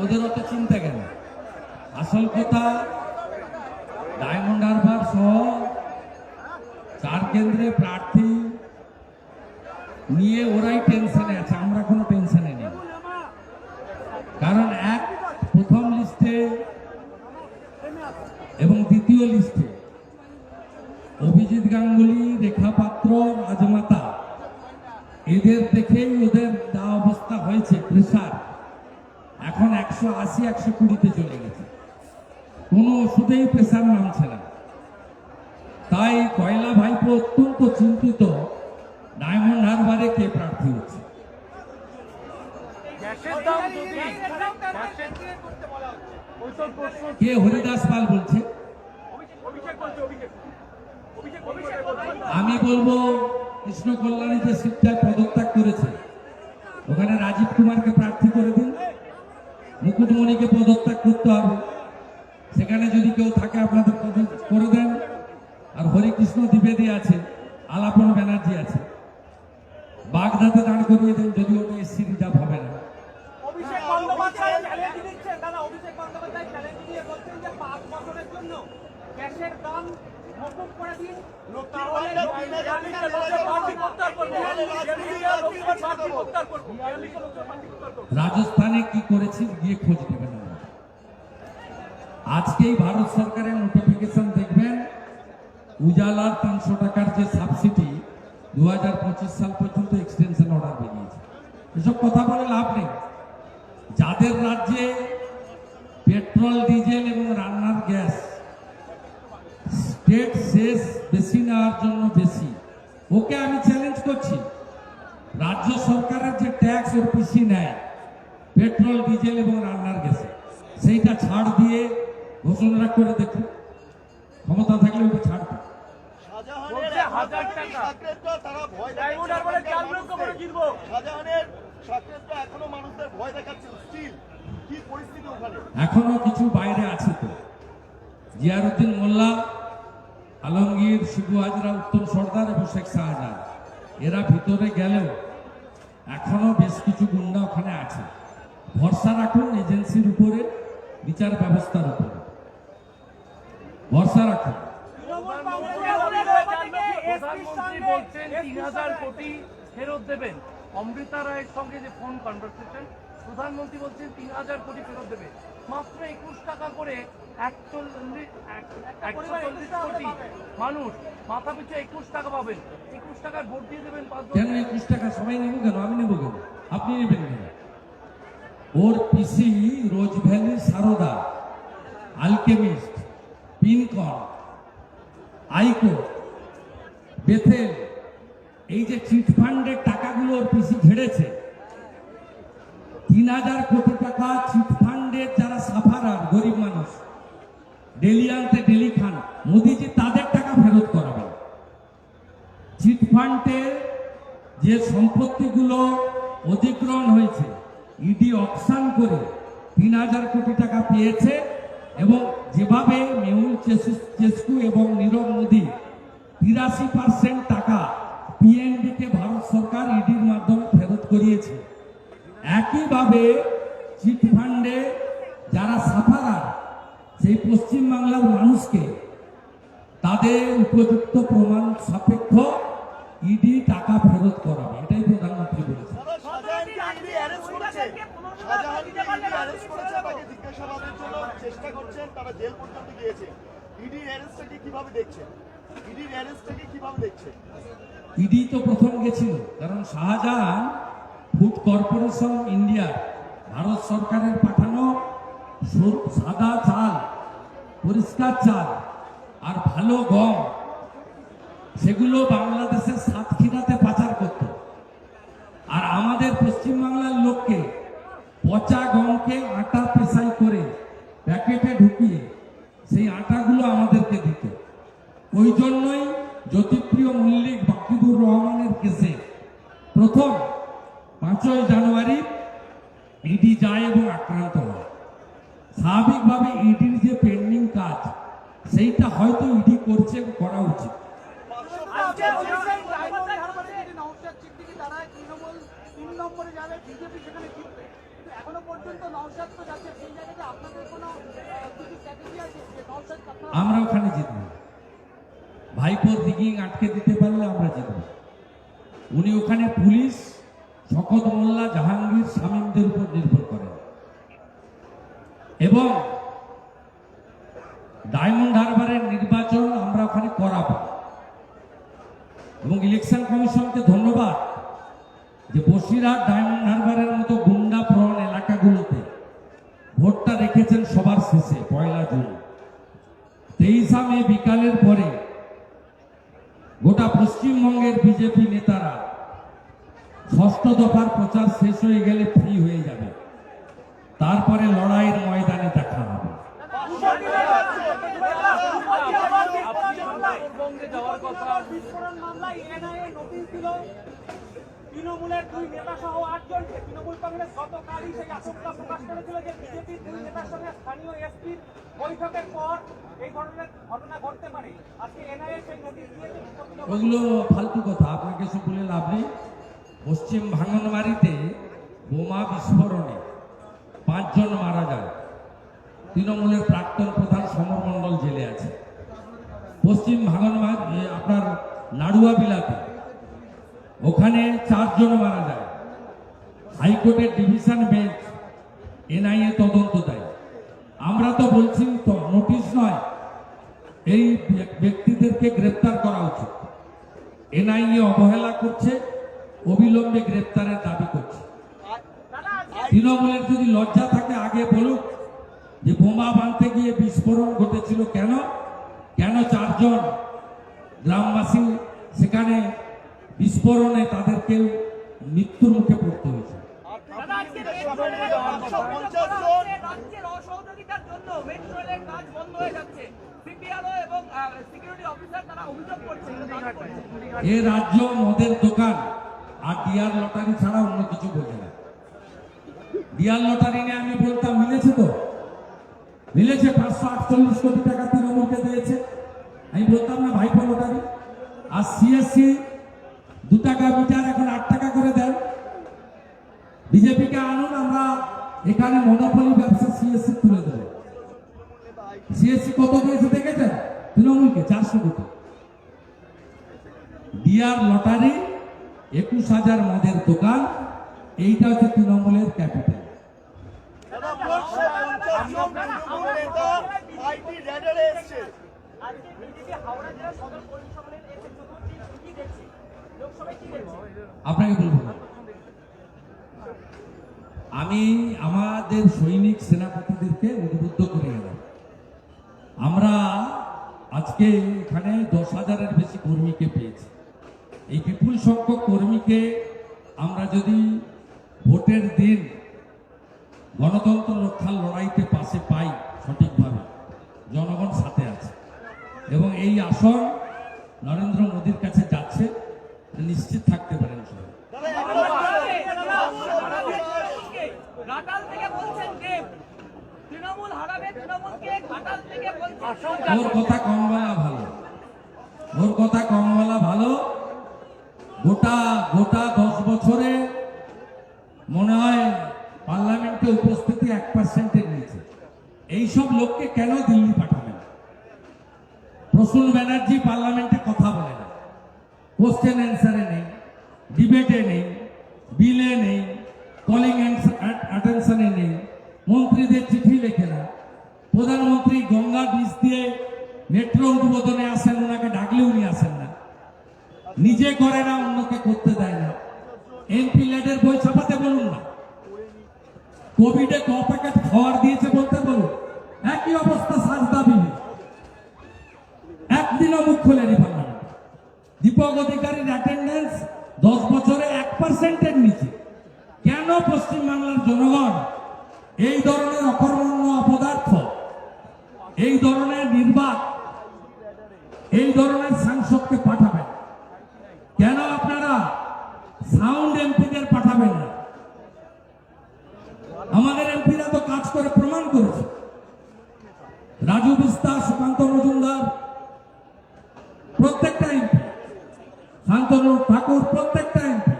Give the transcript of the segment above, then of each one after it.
ওদের অত চিন্তা কেন? আসল কথা, ডায়মন্ড হারবার সহ 4 কেন্দ্রে প্রার্থী নিয়ে ওরাই টেনশনে আছে, আমরা কোনো টেনশনে নেই। কারণ প্রথম লিস্টে এবং দ্বিতীয় লিস্টে অভিজিৎ গাঙ্গুলি, রেখা পাত্র, রাজমাতা, এদের দেখেই ওদের যা অবস্থা হয়েছে, প্রেসার এখন 180-120-তে চলে গেছে। কোনো ওষুধেই প্রেসার নামছে না। তাই কয়লা ভাইপো অত্যন্ত চিন্তিত, ডায়মন্ড হারবারে কে প্রার্থী হচ্ছে। কে? হরিদাস পাল বলছে। আমি বলবো কৃষ্ণ কল্যাণী যে সিটটায় পদত্যাগ করেছে, ওখানে রাজীব কুমারকে প্রার্থী করে দিন। মুকুটমণিকে পদত্যাগ করতে হবে, সেখানে যদি কেউ থাকে আপনাদের করে দেন। আর হরিকৃষ্ণ দ্বিবেদী আছে, আলাপন ব্যানার্জি আছে, বাগদাতে দাঁড় করিয়ে দেন, যদি ওটা এসসি রিজার্ভ হবে না। অভিষেক বন্দ্যোপাধ্যায় চ্যালেঞ্জ দিচ্ছেন, দাদা অভিষেক বন্দ্যোপাধ্যায় চ্যালেঞ্জ দিয়ে বলছেন যে 5 বছরের জন্য গ্যাসের দাম মকুব করে দিন, রাজস্থানে কি করেছি গিয়ে খোঁজ নেবেন। আজকেই ভারত সরকারের নোটিফিকেশন দেখবেন, উজালার 300 টাকার যে সাবসিডি 2025 সাল পর্যন্ত এক্সটেনশন অর্ডার বেরিয়েছে। এসব কথা বলে লাভ নেই। যাদের রাজ্যে পেট্রোল, ডিজেল এবং রান্নার গ্যাস স্টেট শেষ বেশি নেওয়ার জন্য বেশি, ওকে আমি চ্যালেঞ্জ করছি। রাজ্য সরকারের যে ট্যাক্স ওর পিসি নেয় পেট্রোল, ডিজেল এবং রান্নার গ্যাসে, সেইটা ছাড় দিয়ে ঘোষণা করে দেখুন, ক্ষমতা থাকলে ওকে ছাড় দেয়। এখনো কিছু বাইরে আছে তো, জিয়ারউদ্দিন মোল্লা, আলমগীর, শিবু হাজরা, উত্তম সর্দার এবং শেখ শাহজাহান, এরা ভিতরে গেলেও এখনো বেশ কিছু গুন্ডা ওখানে আছে। ভরসা রাখুন এজেন্সির উপরে, বিচার ব্যবস্থার উপরে ভরসা রাখুন। প্রধানমন্ত্রী বলছেন 3000 কোটি ফেরত দেবেন। অমৃতা রায়ের সঙ্গে যে ফোন কনভারসেশন, প্রধানমন্ত্রী বলছেন 3000 কোটি ফেরত দেবে। মাত্র 21 টাকা করে 140 কোটি মানুষ মাথা পিছু 21 টাকা পাবেন। 21 টাকার ভোট দিয়ে দেবেন। কেন 21 টাকা সবাই নেব কেন? আমি নেব কেন? আপনি নেবেন কেন? ওর পিসি রোজ valley, Sarada, Alchemist, Pincon, আইকো, Bethell, এই যে চিট ফান্ডের টাকাগুলো ওর পিসি ঝেড়েছে, 3000 কোটি টাকা চিট ফান্ডের যারা সাফারার গরিব মানুষ, ডেলি আনতে ডেলি খান, মোদিজি তাদের টাকা ফেরত করাবেন। চিট ফান্ডে যে সম্পত্তিগুলো অধিগ্রহণ হয়েছে, ইডি অকশন করে 3000 কোটি টাকা পেয়েছে, এবং যেভাবে মেহুল চেসকু এবং নীরব মোদী 83% টাকা পিএনবি-কে ভারত সরকার ইডির মাধ্যমে ফেরত করিয়েছে, একইভাবে চিট ফান্ডে যারা সাফারার, সেই পশ্চিমবাংলার মানুষকে তাদের উপযুক্ত প্রমাণ সাপেক্ষ ইডি টাকা ফেরত করাবে। এটাই প্রধানমন্ত্রী বলেছেন। ইডি তো প্রথম গেছিল, কারণ Shahjahan food corporation India, Bharat সরকারের পাঠানো সাদা চাল, পরিষ্কার চাল আর ভালো গম, সেগুলো বাংলাদেশের সাতক্ষীরাতে পাচার করত। আর আমাদের পশ্চিমবাংলার লোককে পচা গমকে আটা পেশাই করে প্যাকেটে ঢুকিয়ে সেই আটাগুলো আমাদেরকে দিত। ওই জন্যই জ্যোতিপ্রিয় মল্লিক, বাকিবুর রহমানের কেসে প্রথম 5ই জানুয়ারি ইডি যায় এবং আক্রান্ত হয়। স্বাভাবিকভাবে ইডির যে পেন্ডিং কাজ, সেইটা হয়তো ইডি করছে, করা উচিত। তারা তৃণমূল 3 নম্বরে যাবে, বিজেপি সেখানে জিতবে, কিন্তু এখনো পর্যন্ত নওশাদ তো যাচ্ছে। সেই জায়গাতে আপনাদের কোনো কিছু স্ট্র্যাটেজি আছে যে নওশাদ আপনারা আমরা ওখানে জিতব। ভাইপোর দিগিং আটকে দিতে পারলে আমরা জিতব। উনি ওখানে পুলিশ শকত মোল্লা, জাহাঙ্গীর, শামীমদের উপর নির্ভর করেন এবং ডায়মন্ড হারবারের নির্বাচন আমরা ওখানে করাবো। এবং ইলেকশন কমিশনকে ধন্যবাদ যে বসিরহাট, ডায়মন্ড হারবারের মতো গুন্ডা প্রবণ এলাকাগুলোতে ভোটটা রেখেছেন সবার শেষে 1 জুন। 23 মে বিকালের পরে গোটা পশ্চিমবঙ্গের বিজেপি নেতারা 6ষ্ঠ দফার প্রচার শেষ হয়ে গেলে ফ্রি হয়ে যাবে, তারপরে লড়াইয়ের ময়দানে দেখা হবে। উত্তরবঙ্গে যাওয়ার কথা। বিস্ফোরণ মামলায় এনআইএ নোটিশ দিল তৃণমূলের 2 নেতা সহ 8 জনকে। তৃণমূল কংগ্রেস গতকালই সেই আশঙ্কা প্রকাশ করেছিল যে বিজেপির 2 নেতার সঙ্গে স্থানীয় এসপির বৈঠকের পর এই ধরনের ঘটনা ঘটতে পারে। আজকে এনআইএ সেই নোটিশ দিয়েছে। ওগুলো ফালতু কথা, আপনাকে সব বলে লাভ নেই। পশ্চিম ভাঙনবাড়িতে বোমা বিস্ফোরণে 5 জন মারা যায়। তৃণমূলের প্রাক্তন প্রধান সমর মণ্ডল জেলে আছে। পশ্চিম ভাঙনবাড়ি আপনার নাড়ুয়া বিলাতে ওখানে 4 জন মারা যায়। হাইকোর্টের ডিভিশন বেঞ্চ এনআইএ তদন্ত দেয়। আমরা তো বলছি তো নোটিশ নয়, এই ব্যক্তিদেরকে গ্রেপ্তার করা উচিত। এনআইএ অবহেলা করছে, অবিলম্বে গ্রেপ্তারের দাবি করছে। তৃণমূলের যদি লজ্জা থাকে আগে বলুক যে বোমা বাঁধতে গিয়ে বিস্ফোরণ ঘটেছিল কেন, 4 জন গ্রামবাসী সেখানে বিস্ফোরণে তাদেরকে মৃত্যুর মুখে পড়তে হয়েছে। রাজ্যের অসহযোগিতার জন্য মেট্রো রেলের কাজ বন্ধ হয়ে যাচ্ছে। সিপিআরও এবং সিকিউরিটি অফিসার তারা অভিযোগ করছেন। এ রাজ্য মদের দোকান আর ডিয়ার লটারি ছাড়া অন্য কিছু বোঝে না। ডিয়ার লটারি নিয়ে আমি বলতাম মিলেছে তো, মিলেছে 548 কোটি টাকা তৃণমূলকে দিয়েছে। আমি বলতাম না ভাইপো লটারি। আর সিএসসি 2 টাকা মিটার এখন 8 টাকা করে দেন। বিজেপিকে আনুন, আমরা এখানে মনোপলি ব্যবসা সিএসসি তুলে দেব। সিএসসি কত দিয়েছে দেখেছেন তৃণমূলকে? 400 কোটি। ডিয়ার লটারি, 21,000 মদের দোকান, এইটা হচ্ছে তৃণমূলের ক্যাপিটাল। আপনাকে বলবো না, আমি আমাদের সৈনিক সেনাপতিদেরকে উদ্বুদ্ধ করে গেলাম। আমরা আজকে এখানে 10,000-এর বেশি কর্মীকে পেয়েছি। এই বিপুল সংখ্যক কর্মীকে আমরা যদি ভোটের দিন গণতন্ত্র রক্ষার লড়াইতে পাশে পাই সঠিকভাবে, জনগণ সাথে আছে এবং এই আসন নরেন্দ্র মোদীর কাছে যাচ্ছে, নিশ্চিত থাকতে পারেন সবাই। ওর কথা কম বলা ভালো, ওর কথা কম বলা ভালো। গোটা 10 বছরে মনে হয় পার্লামেন্টে উপস্থিতি 1%-এর নিচে। এইসব লোককে কেন দিল্লি পাঠাবেন? প্রসূন ব্যানার্জি পার্লামেন্টে কথা বলে না, কোশ্চেন অ্যান্সারে নেই, ডিবেটে নেই, বিলে নেই, কলিং অ্যাটেনশনে নেই, মন্ত্রীদের চিঠি লেখে না। প্রধানমন্ত্রী গঙ্গা ব্রিজ দিয়ে মেট্রো উদ্বোধনে আসেন, ওনাকে ডাকলে উনি আসেন না, নিজে করে না, অন্যকে করতে দেয় না। এমপি ল্যাডের বই ছাপাতে বলুন না, কোভিডে ক প্যাকেট খাওয়ার দিয়েছে বলতে বলুন, একই অবস্থা সাজদা বিলে, একদিনও মুখ খোলেনি পার্লামেন্ট। দীপক অধিকারীর অ্যাটেন্ডেন্স 10 বছরে 1%-এর নিচে। কেন পশ্চিমবাংলার জনগণ এই ধরনের অকর্মণ্য অপদার্থ, এই ধরনের নির্বাক, এই ধরনের সাংসদকে পাঠাবেন? কেন আপনারা সাউন্ড এমপিদের পাঠাবেন না? আমাদের এমপিরা তো কাজ করে প্রমাণ করেছে। রাজু বিস্তার, সুকান্ত মজুমদার, প্রত্যেকটা এমপি, শান্তনু ঠাকুর, প্রত্যেকটা এমপি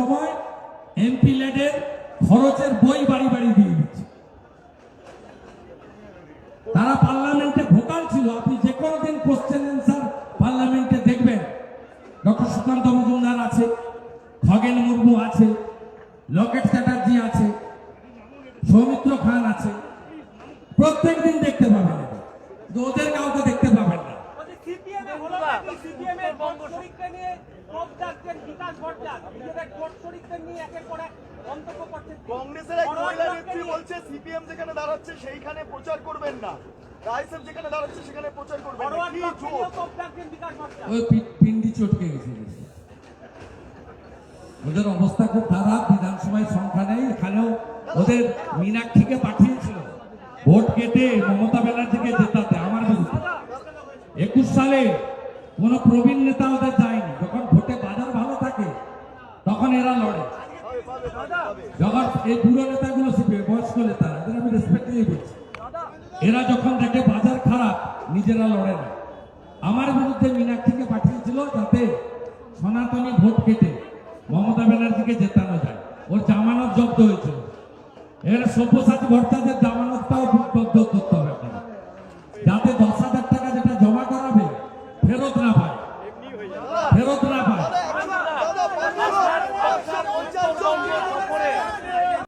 সময় এমপি লেডের খরচের বই বাড়ি বাড়ি দিয়ে দিচ্ছে। তারা পার্লামেন্টে ভোকাল ছিল। আপনি যে কোনো দিন কোশ্চেন অ্যান্সার পার্লামেন্টে দেখবেন, ডক্টর সুকান্ত মজুমদার আছে, খগেন মুর্মু আছে, লকেট চ্যাটার্জি আছে, সৌমিত্র খান আছে, প্রত্যেক দিন দেখতে পাবেন। কিন্তু ওদের কাউকে দেখতে পাবেন না। সিপিএম এর হলো নাকি সিপিএম এর ভোট শরিককে নিয়ে ক্ষোভ যাচ্ছেন বিকাশ ভট্টাচার্য, নিজেদের ভোট শরিকদের নিয়ে একের পর এক মন্তব্য করছেন। কংগ্রেসের এক মহিলা নেত্রী বলছে সিপিএম যেখানে দাঁড়াচ্ছে সেইখানে প্রচার করবেন না, রাইসেফ যেখানে দাঁড়াচ্ছে সেখানে প্রচার করবেন না। ফরওয়ার্ড কি ব্লককে জোর? নিয়েও ক্ষোভ যাচ্ছেন বিকাশ ভট্টাচার্য। ওই পিন্ডি চটকে গেছে। ওদের অবস্থা খুব খারাপ। বিধানসভায় সংখ্যা নেই। এখানেও ওদের মীনাক্ষীকে পাঠিয়েছিল ভোট কেটে মমতা ব্যানার্জিকে জেতাতে আমার বিরুদ্ধে। 21 সালে কোন প্রবীণ নেতা ওদের যায়নি। যখন ভোটে বাজার ভালো থাকে তখন এরা লড়ে। যখন এই বুড়ো নেতাগুলো শিখবে, বয়স্ক নেতারা, এদের আমি রেসপেক্ট দিয়ে বলছি, এরা যখন দেখে বাজার খারাপ নিজেরা লড়ে না। আমার বিরুদ্ধে মীনাক্ষীকে পাঠিয়েছিল যাতে সনাতনী ভোট কেটে মমতা ব্যানার্জিকে জেতানো যায়। ওর জামানত জব্দ হয়েছিল। এর সব্যসাচী ভট্টাচার্যের জামানতটাও